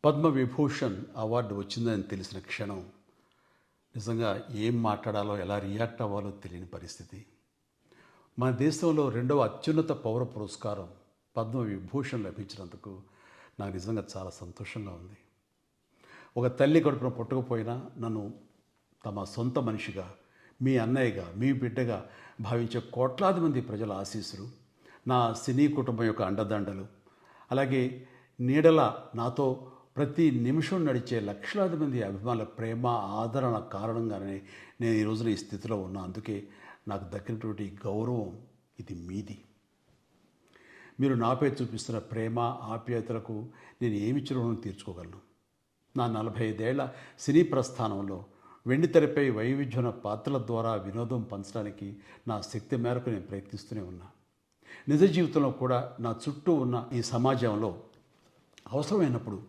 Padma Vibhushan award వచ్చిందని తెలిసిన క్షణం నిజంగా ఏం మాట్లాడాలో ఎలా రియాక్ట్ అవ్వాలో తెలియని పరిస్థితి. మన దేశంలో రెండవ అత్యున్నత పౌర పురస్కారం పద్మవిభూషణ్ లభించినందుకు నాకు నిజంగా చాలా సంతోషంగా ఉంది. ఒక తల్లి కడుపున పుట్టకపోయినా నన్ను తమ సొంత మనిషిగా, మీ అన్నయ్యగా, మీ బిడ్డగా భావించే కోట్లాది మంది ప్రజల ఆశీస్సులు, నా సినీ కుటుంబం యొక్క అండదండలు, అలాగే నీడల నాతో ప్రతి నిమిషం నడిచే లక్షలాది మంది అభిమానుల ప్రేమ, ఆదరణ కారణంగానే నేను ఈ రోజున ఈ స్థితిలో ఉన్నా. అందుకే నాకు దక్కినటువంటి గౌరవం ఇది మీది. మీరు నాపై చూపిస్తున్న ప్రేమ, ఆప్యాయతలకు నేను ఏమి రుణం తీర్చుకోగలను? నా 45 ఏళ్ల సినీ ప్రస్థానంలో వెండితెరపై వైవిధ్యమైన పాత్రల ద్వారా వినోదం పంచడానికి నా శక్తి మేరకు నేను ప్రయత్నిస్తూనే ఉన్నా. నిజ జీవితంలో కూడా నా చుట్టూ ఉన్న ఈ సమాజంలో అవసరమైనప్పుడు